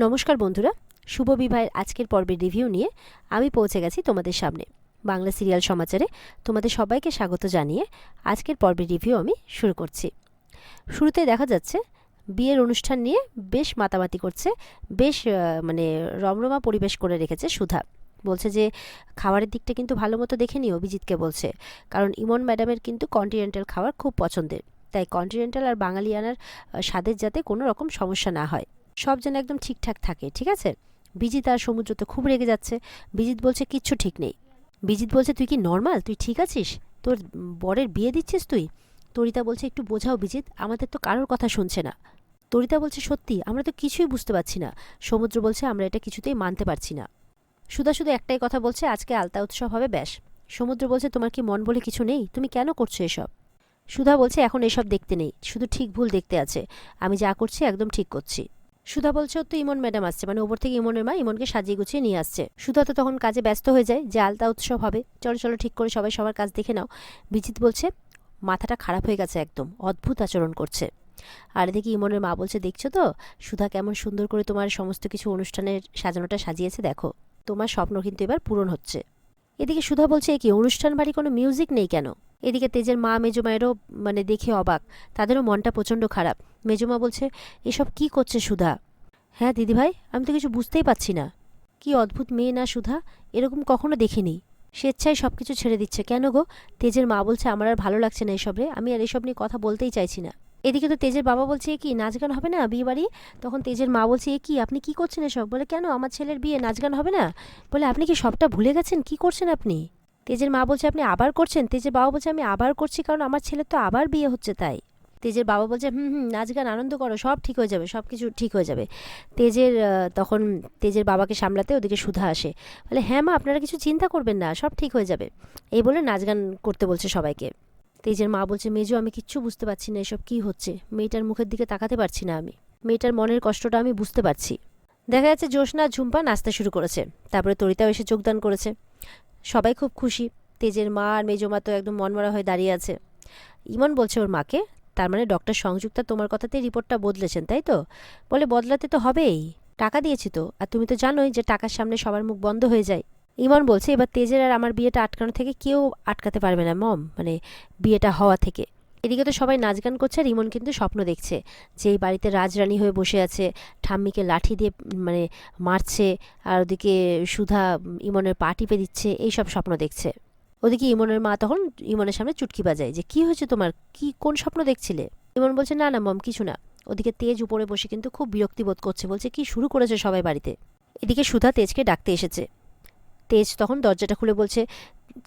নমস্কার বন্ধুরা, শুভ বিবাহের আজকের পর্বের রিভিউ নিয়ে আমি পৌঁছে গেছি তোমাদের সামনে। বাংলা সিরিয়াল সমাচারে তোমাদের সবাইকে স্বাগত জানিয়ে আজকের পর্বের রিভিউ আমি শুরু করছি। শুরুতে দেখা যাচ্ছে বিয়ের অনুষ্ঠান নিয়ে বেশ মাতামাতি করছে, বেশ রমরমা পরিবেশ করে রেখেছে সুধা। বলছে যে খাবারের দিকটা কিন্তু ভালো মতো দেখে নিও, অভিজিৎকে বলছে, কারণ ইমন ম্যাডামের কিন্তু কন্টিনেন্টাল খাবার খুব পছন্দের, তাই কন্টিনেন্টাল আর বাঙালিয়ানার স্বাদের যাতে কোনো রকম সমস্যা না হয়, সব যেন একদম ঠিকঠাক থাকে, ঠিক আছে? বিজিৎ আর সমুদ্র তো খুব রেগে যাচ্ছে। বিজিৎ বলছে কিচ্ছু ঠিক নেই। বিজিৎ বলছে তুই কি নর্মাল, তুই ঠিক আছিস? তোর বরের বিয়ে দিচ্ছিস তুই? তরিতা বলছে একটু বোঝাও বিজিৎ, আমাদের তো কারোর কথা শুনছে না। তরিতা বলছে সত্যি আমরা তো কিছুই বুঝতে পারছি না। সমুদ্র বলছে আমরা এটা কিছুতেই মানতে পারছি না। সুধা শুধু একটাই কথা বলছে, আজকে আলতা উৎসব হবে ব্যাস। সমুদ্র বলছে তোমার কি মন বলে কিছু নেই, তুমি কেন করছো এসব? সুধা বলছে এখন এসব দেখতে নেই, শুধু ঠিক ভুল দেখতে আছে, আমি যা করছি একদম ঠিক করছি। সুধা বলছে তো ইমন ম্যাডাম আসছে, মানে ওপর থেকে ইমনের মা ইমনকে সাজিয়ে গুছিয়ে নিয়ে আসছে। সুধা তো তখন কাজে ব্যস্ত হয়ে যায় যে আলতা উৎসব হবে, চলো চলো ঠিক করে সবাই সবার কাজ দেখে নাও। বিজিৎ বলছে মাথাটা খারাপ হয়ে গেছে, একদম অদ্ভুত আচরণ করছে। আর এদিকে ইমনের মা বলছে দেখছো তো সুধা কেমন সুন্দর করে তোমার সমস্ত কিছু অনুষ্ঠানের সাজানোটা সাজিয়েছে, দেখো তোমার স্বপ্ন কিন্তু এবার পূরণ হচ্ছে। এদিকে সুধা বলছে কি অনুষ্ঠান বাড়ি কোনো মিউজিক নেই কেন? এদিকে তেজের মা মেজমায়েরও দেখে অবাক, তাদেরও মনটা প্রচণ্ড খারাপ। মেজমা বলছে এসব কি করছে সুধা? হ্যাঁ দিদিভাই, আমি তো কিছু বুঝতেই পারছি না। কি অদ্ভুত মেয়ে না সুধা, এরকম কখনো দেখিনি। স্বেচ্ছায় সব কিছু ছেড়ে দিচ্ছে কেন গো? তেজের মা বলছে আমার আর ভালো লাগছে না এসব রে, আমি আর এসব নিয়ে কথা বলতেই চাইছি না। এদিকে তো তেজের বাবা বলছে এ কি নাচ গান হবে না বিয়ে বাড়ি? তখন তেজের মা বলছে এ কি আপনি কি করছেন এসব? বলে কেন আমার ছেলের বিয়ে, নাচ গান হবে না? বলে আপনি কি সবটা ভুলে গেছেন, কি করছেন আপনি? তেজের মা বলছে আপনি আবার করছেন? তেজের বাবা বলছে আমি আবার করছি কারণ আমার ছেলের তো আবার বিয়ে হচ্ছে তাই। তেজের বাবা বলছে নাচ গান আনন্দ করো, সব ঠিক হয়ে যাবে, সব কিছু ঠিক হয়ে যাবে। তখন তেজের বাবাকে সামলাতে ওদিকে সুধা আসে, বলে হ্যাঁ মা আপনারা কিছু চিন্তা করবেন না, সব ঠিক হয়ে যাবে। এই বলে নাচ গান করতে বলছে সবাইকে। তেজের মা বলছে মেজো আমি কিচ্ছু বুঝতে পারছি না এসব কি হচ্ছে, মেয়েটার মুখের দিকে তাকাতে পারছি না, আমি মেয়েটার মনের কষ্টটা আমি বুঝতে পারছি। দেখা যাচ্ছে জ্যোৎস্না ঝুম্পা নাচতে শুরু করেছে, তারপরে তরিতাও এসে যোগদান করেছে। সবাই খুব খুশি। তেজের মা আর মেজো মা তো একদম মনমরা হয়ে দাঁড়িয়ে আছে। ইমন বলছে ওর মাকে, তার মানে ডক্টর সংযুক্তা তোমার কথাতে রিপোর্টটা বদলেছেন তাই তো? বলে বদলাতে তো হবেই, টাকা দিয়েছি তো, আর তুমি তো জানোই যে টাকার সামনে সবার মুখ বন্ধ হয়ে যায়। ইমন বলছে এবার তেজের আর আমার বিয়েটা আটকানো থেকে কেউ আটকাতে পারবে না মম, বিয়েটা হওয়া থেকে। এদিকে তো সবাই নাচ গান করছে আর ইমন কিন্তু স্বপ্ন দেখছে যে এই বাড়িতে রাজরানী হয়ে বসে আছে, ঠাম্মিকে লাঠি দিয়ে মারছে, আর ওদিকে সুধা ইমনের পা টিপে দিচ্ছে, এইসব স্বপ্ন দেখছে। ওদিকে ইমনের মা তখন ইমনের সামনে চুটকি বাজায় যে কি হয়েছে তোমার, কি কোন স্বপ্ন দেখছিলে? ইমন বলছে না না মম কিছু না। ওদিকে তেজ উপরে বসে কিন্তু খুব বিরক্তি বোধ করছে, বলছে কি শুরু করেছে সবাই বাড়িতে। এদিকে সুধা তেজকে ডাকতে এসেছে। তেজ তখন দরজাটা খুলে বলছে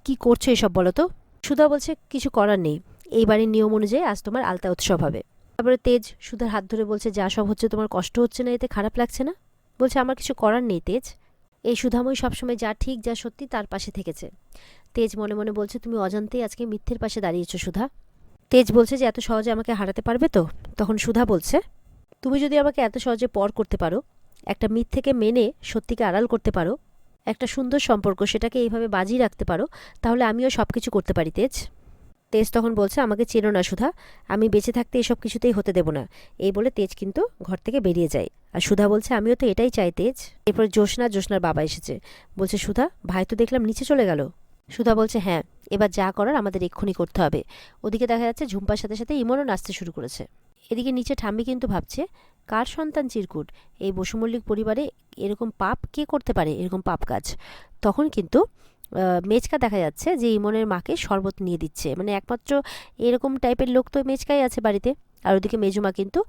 কি করছো এসব বলো তো? সুধা বলছে কিছু করার নেই, এই বাড়ির নিয়ম অনুযায়ী আজ তোমার আলতা উৎসব হবে। তারপরে তেজ সুধার হাত ধরে বলছে যা সব হচ্ছে তোমার কষ্ট হচ্ছে না, এতে খারাপ লাগছে না? বলছে আমার কিছু করার নেই তেজ, এই সুধাময়ী সবসময় যা ঠিক যা সত্যি তার পাশে থেকেছে। তেজ মনে মনে বলছে তুমি অজান্তেই আজকে মিথ্যের পাশে দাঁড়িয়েছো সুধা। তেজ বলছে যে এত সহজে আমাকে হারাতে পারবে তো? তখন সুধা বলছে তুমি যদি আমাকে এত সহজে পর করতে পারো, একটা মিথ্যেকে মেনে সত্যিকে আড়াল করতে পারো, একটা সুন্দর সম্পর্ক সেটাকে এইভাবে বাজিয়ে রাখতে পারো, তাহলে আমিও সব কিছু করতে পারি তেজ। তেজ তখন বলছে আমাকে চেনো না সুধা, আমি বেঁচে থাকতে এসব কিছুতেই হতে দেব না। এই বলে তেজ কিন্তু ঘর থেকে বেরিয়ে যায়। আর সুধা বলছে আমিও তো এটাই চাই তেজ। এরপর জ্যোৎস্নার বাবা এসেছে, বলছে সুধা ভাই তো দেখলাম নিচে চলে গেল। সুধা বলছে হ্যাঁ, এবার যা করার আমাদের এক্ষুনি করতে হবে। ওদিকে দেখা যাচ্ছে ঝুম্পার সাথে সাথে ইমনও নাচতে শুরু করেছে। এদিকে নিচে ঠাম্মি কিন্তু ভাবছে কার সন্তান চিরকুট, এই বসুমল্লিক পরিবারে এরকম পাপ কে করতে পারে, এরকম পাপ কাজ। তখন কিন্তু মেচকা দেখা যাচ্ছে যে ইমনের মাকে শরবত নিয়ে দিচ্ছে, একমাত্র এরকম টাইপের লোক তো মেচকাই আছে বাড়িতে। আর ওদিকে মেজমা কিন্তু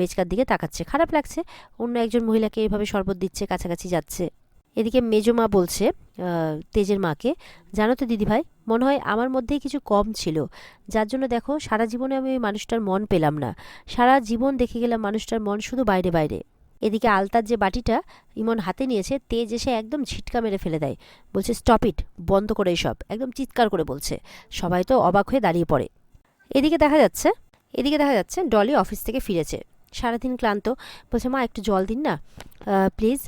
মেচকার দিকে তাকাচ্ছে, খারাপ লাগছে অন্য একজন মহিলাকে এভাবে শরবত দিচ্ছে, কাছাকাছি যাচ্ছে। এদিকে মেজমা বলছে তেজের মাকে জানো তো দিদিভাই, মনে হয় আমার মধ্যেই কিছু কম ছিল, যার জন্য দেখো সারা জীবনে আমি ওই মানুষটার মন পেলাম না, সারা জীবন দেখে গেলাম মানুষটার মন শুধু বাইরে বাইরে। এদিকে আলতার যে বাটিটা ইমন হাতে নিয়েছে, তেজ এসে একদম ঝিটকা মেরে ফেলে দেয়, বলছে স্টপ ইট, বন্ধ করে সব, একদম চিৎকার করে বলছে। সবাই তো অবাক হয়ে দাঁড়িয়ে পড়ে। এদিকে দেখা যাচ্ছে ডলি অফিস থেকে ফিরেছে, সারাদিন ক্লান্ত, বলছে মা একটু জল দিন না প্লিজ।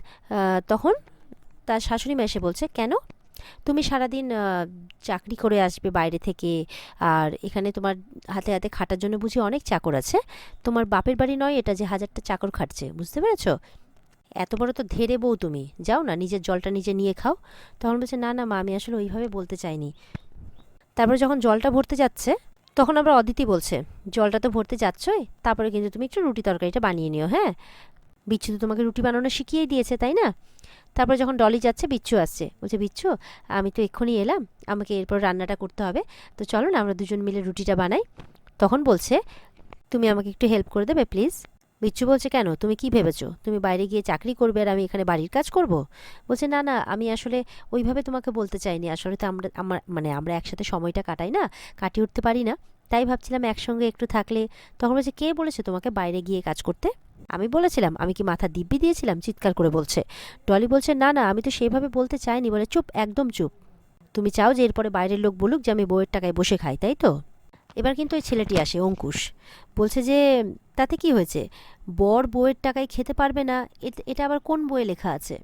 তখন তার শাশুড়ি মা এসে বলছে কেন, তুমি সারাদিন চাকরি করে আসবে বাইরে থেকে, আর এখানে তোমার হাতে হাতে খাটার জন্য বুঝি অনেক চাকর আছে, তোমার বাপের বাড়ি নয় এটা যে হাজারটা চাকর খাটছে, বুঝতে পেরেছো? এত বড় তো ধেড়ে বউ তুমি, যাও না নিজের জলটা নিজে নিয়ে খাও। তখন বলছে না না মা, আমি আসলে ওইভাবে বলতে চাইনি। তারপরে যখন জলটা ভরতে যাচ্ছে তখন আবার অদিতি বলছে, জলটা তো ভরতে যাচ্ছই, তারপরে কিন্তু তুমি একটু রুটি তরকারিটা বানিয়ে নিও। হ্যাঁ, বিচ্ছু তো তোমাকে রুটি বানানো শিখিয়েই দিয়েছে, তাই না? তারপরে যখন ডলি যাচ্ছে বিচ্ছু আসছে, বলছে বিচ্ছু আমি তো এক্ষুনি এলাম, আমাকে এরপর রান্নাটা করতে হবে, তো চলো না আমরা দুজন মিলে রুটিটা বানাই। তখন বলছে তুমি আমাকে একটু হেল্প করে দেবে প্লিজ। বিচ্ছু বলছে কেন, তুমি কি ভেবেছো তুমি বাইরে গিয়ে চাকরি করবে আর আমি এখানে বাড়ির কাজ করব? বলছে না না, আমি আসলে ওইভাবে তোমাকে বলতে চাইনি, আসলে তো আমরা একসাথে সময়টা কাটাই না, কাটিয়ে উঠতে পারি না, তাই ভাবছিলাম একসঙ্গে একটু থাকলে। তখন বলছে কে বলেছে তোমাকে বাইরে গিয়ে কাজ করতে? আমি বলেছিলাম? আমি কি মাথা দিব্যি দিয়েছিলাম? চিৎকার করে বলছে। ডলি বলছে না না, আমি তো সেভাবে বলতে চাইনি। বলে চুপ, একদম চুপ। তুমি চাও যে এরপরে বাইরের লোক বলুক যে আমি বউয়ের টাকায় বসে খাই, তাই তো? এবার কিন্তু ওই ছেলেটি আসে, অঙ্কুশ, বলছে যে তাতে কি হয়েছে, বর বউয়ের টাকায় খেতে পারবে না, এটা আবার কোন বইয়ে লেখা আছে?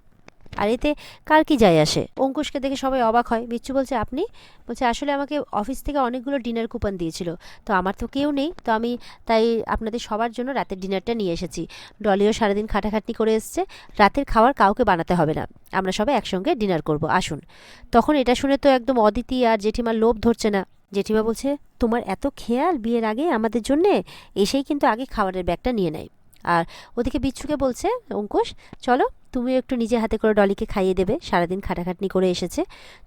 আর এতে কার কি যায় আসে? অঙ্কুশকে দেখে সবাই অবাক হয়। বিচ্ছু বলছে আপনি? বলছে আসলে আমাকে অফিস থেকে অনেকগুলো ডিনার কুপন দিয়েছিল, তো আমার তো কেউ নেই, তো আমি তাই আপনাদের সবার জন্য রাতের ডিনারটা নিয়ে এসেছি। ডলিও সারাদিন খাটাখাটনি করে এসছে, রাতের খাবার কাউকে বানাতে হবে না, আমরা সবাই একসঙ্গে ডিনার করব, আসুন। তখন এটা শুনে তো একদম অদিতি আর জেঠিমার লোভ ধরছে না। জেঠিমা বলছে তোমার এত খেয়াল বিয়ের আগে আমাদের জন্যে, এসেই কিন্তু আগে খাবারের ব্যাগটা নিয়ে নেয়। আর ওদিকে বিচ্ছুকে বলছে অঙ্কুশ চলো তুমিও একটু নিজে হাতে করে ডলিকে খাইয়ে দেবে, সারাদিন খাটাখাটনি করে এসেছে।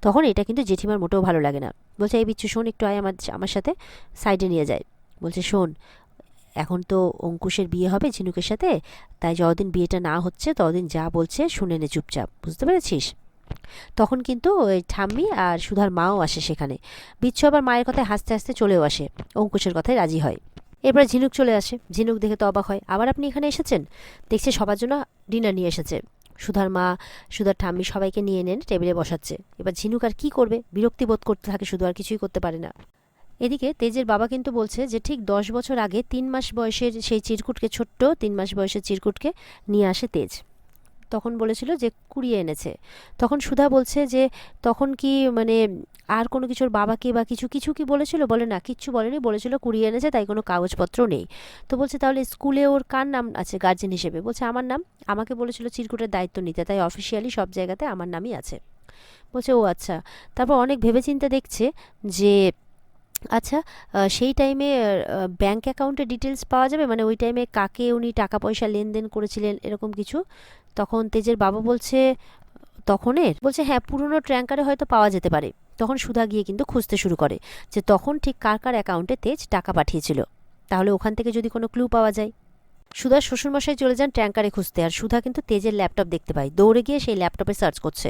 তখন এটা কিন্তু জেঠিমার মোটেও ভালো লাগে না। বলছে এই বিচ্ছু শোন, একটু আয় আমার সাথে, সাইডে নিয়ে যায়। বলছে শোন, এখন তো অঙ্কুশের বিয়ে হবে ঝিনুকের সাথে, তাই যতদিন বিয়েটা না হচ্ছে ততদিন যা বলছে শুনে নে চুপচাপ, বুঝতে পেরেছিস? তখন কিন্তু ওই ঠাম্মি আর সুধার মাও আসে সেখানে। বিচ্ছু আবার মায়ের কথায় হাসতে হাসতে চলেও আসে, অঙ্কুশের কথায় রাজি হয়। এরপরে ঝিনুক চলে আসে, ঝিনুক দেখে তো অবাক হয়, আবার আপনি এখানে এসেছেন? দেখছে সবার জন্য ডিনার নিয়ে এসেছে। সুধার মা, সুধার ঠাম্মি সবাইকে নিয়ে এনে টেবিলে বসাচ্ছে। এবার ঝিনুক আর কি করবে, বিরক্তি বোধ করতে থাকে, শুধু আর কিছুই করতে পারে না। এদিকে তেজের বাবা কিন্তু বলছে যে ঠিক 10 বছর আগে 3 মাস বয়সের সেই চিরকুটকে, ছোট্ট 3 মাস বয়সের চিরকুটকে নিয়ে আসে তেজ। তখন বলেছিল যে কুড়িয়ে এনেছে। তখন সুধা বলছে যে তখন কি মানে আর কোনো কিছুর বাবাকে বা কিছু কিছু কি বলেছিল? বলে না, কিচ্ছু বলেনি, বলেছিল কুড়িয়ে এনেছে, তাই কোনো কাগজপত্র নেই। তো বলছে তাহলে স্কুলে ওর কার নাম আছে গার্জেন হিসেবে? বলছে আমার নাম, আমাকে বলেছিল চিরকুটের দায়িত্ব নিতে, তাই অফিসিয়ালি সব জায়গাতে আমার নামই আছে। বলছে ও আচ্ছা। তারপর অনেক ভেবেচিন্তে দেখছে যে আচ্ছা, সেই টাইমে ব্যাঙ্ক অ্যাকাউন্টের ডিটেলস পাওয়া যাবে, মানে ওই টাইমে কাকে উনি টাকা পয়সা লেনদেন করেছিলেন এরকম কিছু। তখন তেজের বাবা বলছে তখনের? বলছে হ্যাঁ, পুরনো ট্র্যাঙ্কারে হয়তো পাওয়া যেতে পারে। তখন সুধা গিয়ে কিন্তু খুঁজতে শুরু করে যে তখন ঠিক কার কার অ্যাকাউন্টে তেজ টাকা পাঠিয়েছিল, তাহলে ওখান থেকে যদি কোনো ক্লু পাওয়া যায়। সুধার শ্বশুরমশাই চলে যান ট্যাঙ্কারে খুঁজতে, আর সুধা কিন্তু তেজের ল্যাপটপ দেখতে পায়, দৌড়ে গিয়ে সেই ল্যাপটপে সার্চ করছে।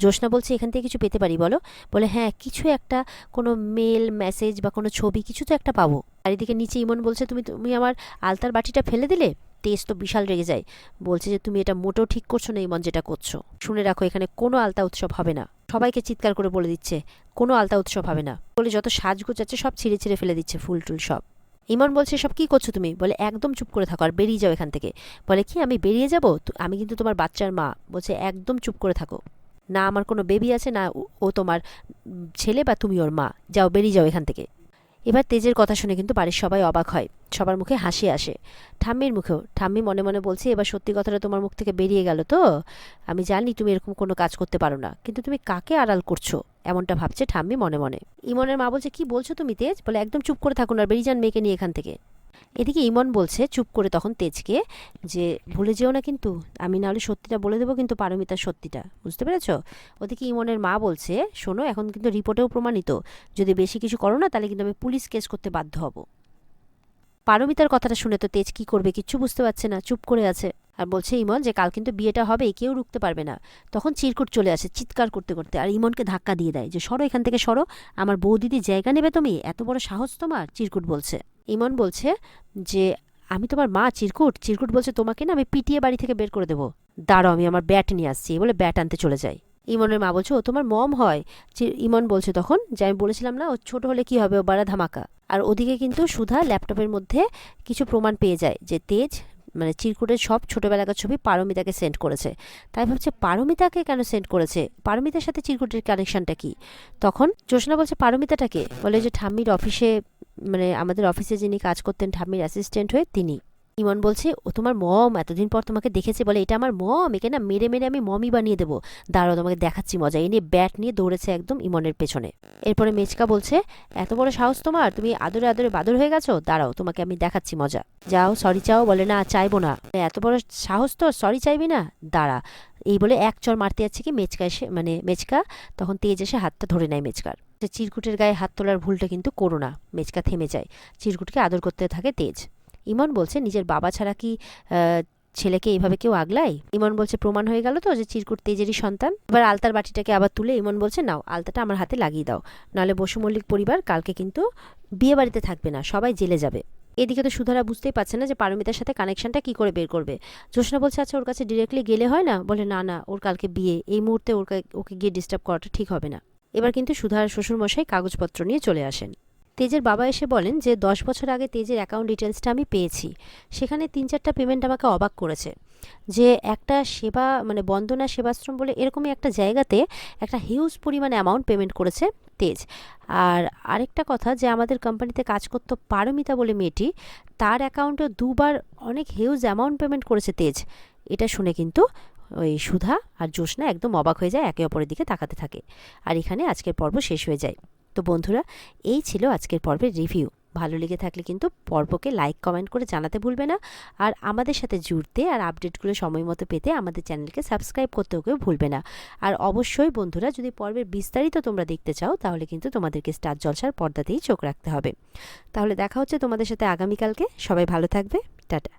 জ্যোৎস্না বলছে এখান থেকে কিছু পেতে পারি বলো? বলে হ্যাঁ, কিছু একটা, কোনো মেল মেসেজ বা কোনো ছবি কিছু তো একটা পাবো। আর এদিকে নিচে ইমন বলছে তুমি তুমি আমার আলতার বাটিটা ফেলে দিলে। তেজ তো বিশাল রেগে যায়, বলছে যে তুমি এটা মোটেও ঠিক করছো না ইমন, যেটা করছো। শুনে রাখো, এখানে কোনো আলতা উৎসব হবে না। সবাইকে চিৎকার করে বলে দিচ্ছে কোনো আলতা উৎসব হবে না বলে, যত সাজগোজ আছে সব ছিঁড়ে ছিঁড়ে ফেলে দিচ্ছে, ফুল টুল সব। ইমন বলছে সব কি করছো তুমি? বলে একদম চুপ করে থাকো আর বেরিয়ে যাও এখান থেকে। বলে কি আমি বেরিয়ে যাব? আমি কিন্তু তোমার বাচ্চার মা। বলছে একদম চুপ করে থাকো, না আমার কোনো বেবি আছে, না ও তোমার ছেলে বা তুমি ওর মা, যাও বেরিয়ে যাও এখান থেকে। এবার তেজের কথা শুনে কিন্তু বাড়ির সবাই অবাক হয়, সবার মুখে হাসি আসে, ঠাম্মির মুখেও। ঠাম্মি মনে মনে বলছে এবার সত্যি কথাটা তোমার মুখ থেকে বেরিয়ে গেল তো। আমি জানি তুমি এরকম কোনো কাজ করতে পারো না, কিন্তু তুমি কাকে আড়াল করছো এমনটা ভাবছে ঠাম্মি মনে মনে। ইমনের মা বলছে কি বলছো তুমি তেজ? বলে একদম চুপ করে থাকুন আর বেরিয়ে যান মেয়েকে নিয়ে এখান থেকে। এদিকে ইমন বলছে চুপ করে তখন তেজকে যে ভুলে যেও না কিন্তু, আমি নাহলে সত্যিটা বলে দেবো কিন্তু, পারমিতার সত্যিটা, বুঝতে পেরেছো? ওদিকে ইমনের মা বলছে শোনো, এখন কিন্তু রিপোর্টেও প্রমাণিত, যদি বেশি কিছু করো না তাহলে কিন্তু আমি পুলিশ কেস করতে বাধ্য হব। পারমিতার কথাটা শুনে তো তেজ কি করবে কিচ্ছু বুঝতে পারছে না, চুপ করে আছে। আর বলছে ইমন যে কাল কিন্তু বিয়েটা হবে, কেউ রুখতে পারবে না। তখন চিরকুট চলে আসে চিৎকার করতে করতে, আর ইমনকে ধাক্কা দিয়ে দেয় যে সরো এখান থেকে সরো, আমার বৌদিদির জায়গা নেবে তুমি, এত বড় সাহস তোমার? চিরকুট বলছে। ইমন বলছে যে আমি তোমার মা চিরকুট? চিরকুট বলছে তোমাকে না আমি পিটিয়ে বাড়ি থেকে বের করে দেবো, দাঁড়াও আমি আমার ব্যাট নিয়ে আসছি, বলে ব্যাট আনতে চলে যায়। ইমনের মা বলছে ও তোমার মম হয়? ইমন বলছে তখন যে আমি বলেছিলাম না ও ছোট হলে কি হবে, ও বাড়া ধামাকা। আর ওদিকে কিন্তু সুধা ল্যাপটপের মধ্যে কিছু প্রমাণ পেয়ে যায় যে তেজ মানে চিরকুটের সব ছোটবেলাকার ছবি পারমিতাকে সেন্ড করেছে। তাই ভাবছে পারমিতাকে কেন সেন্ড করেছে, পারমিতার সাথে চিরকুটের কানেকশনটা কি? তখন জ্যোৎস্না বলছে পারমিতাটাকে? বলে যে ঠাম্মির অফিসে, মানে আমাদের অফিসে যিনি কাজ করতেন ঠাম্মির অ্যাসিস্ট্যান্ট হয়ে তিনি। ইমন বলছে, ও তোমার মম, এতদিন পর তোমাকে দেখেছে বলে এটা আমার মম, একে না মেরে মেরে আমি মমই বানিয়ে দেবো, দাঁড়াও তোমাকে দেখাচ্ছি মজা। এই নিয়ে ব্যাট নিয়ে দৌড়েছে একদম ইমনের পেছনে। এরপরে মেচকা বলছে, এত বড় সাহস তোমার, তুমি আদরে আদরে বাদর হয়ে গেছো, দাঁড়াও তোমাকে আমি দেখাচ্ছি মজা, যাও সরি চাও। বলে না চাইবো না। এত বড় সাহস তো, সরি চাইবি না, দাঁড়া। এই বলে এক চর মারতে যাচ্ছে কি মেচকা এসে, মানে মেচকা, তখন তেজ এসে হাতটা ধরে নেয় মেচকার। চিরকুটের গায়ে হাত তোলার ভুলটা কিন্তু করো না। মেচকা থেমে যায়, চিরকুটকে আদর করতে থাকে তেজ। ইমন বলছে, নিজের বাবা ছাড়া কি ছেলেকে এইভাবে কেউ আগলায়? ইমন বলছে, প্রমাণ হয়ে গেল তো যে চিরকুট তেজেরই সন্তান। এবার আলতার বাটিটাকে আবার তুলে ইমন বলছে, নাও আলতাটা আমার হাতে লাগিয়ে দাও, নাহলে বসু মল্লিক পরিবার কালকে কিন্তু বিয়ে বাড়িতে থাকবে না, সবাই জেলে যাবে। এদিকে তো সুধারা বুঝতেই পারছে না যে পারমিতার সাথে কানেকশনটা কি করে বের করবে। জ্যোৎস্না বলছে, আচ্ছা ওর কাছে ডিরেক্টলি গেলে হয় না? বলে না না, ওর কালকে বিয়ে, এই মুহূর্তে ওকে গিয়ে ডিস্টার্ব করাটা ঠিক হবে না। এবার কিন্তু সুধার শ্বশুরমশাই কাগজপত্র নিয়ে চলে আসেন। তেজের বাবা এসে বলেন যে 10 বছর আগে তেজের অ্যাকাউন্ট ডিটেলসটা আমি পেয়েছি, সেখানে 3-4টা পেমেন্ট আমাকে অবাক করেছে। যে একটা সেবা, মানে বন্দনা সেবাশ্রম বলে এরকমই একটা জায়গাতে একটা হিউজ পরিমাণ অ্যামাউন্ট পেমেন্ট করেছে তেজ। আর আরেকটা কথা, যে আমাদের কোম্পানিতে কাজ করতো পারমিতা বলে মেয়েটি, তার অ্যাকাউন্টে 2বার অনেক হিউজ অ্যামাউন্ট পেমেন্ট করেছে তেজ। এটা শুনে কিন্তু ওই সুধা আর জ্যোৎস্না একদম অবাক হয়ে যায়, একে অপরের দিকে তাকাতে থাকে। আর এখানে আজকের পর্ব শেষ হয়ে যায়। তো বন্ধুরা, এই ছিল আজকের পর্বের রিভিউ। ভালো লেগে থাকলে কিন্তু পর্বকে লাইক কমেন্ট করে জানাতে ভুলবে না। আর আমাদের সাথে জুড়তে আর আপডেটগুলো সময় মতো পেতে আমাদের চ্যানেলকে সাবস্ক্রাইব করতেও কেউ ভুলবে না। আর অবশ্যই বন্ধুরা, যদি পর্বের বিস্তারিত তোমরা দেখতে চাও তাহলে কিন্তু তোমাদেরকে স্টার জলসার পর্দাতেই চোখ রাখতে হবে। তাহলে দেখা হচ্ছে তোমাদের সাথে আগামীকালকে। সবাই ভালো থাকবে, টাটা।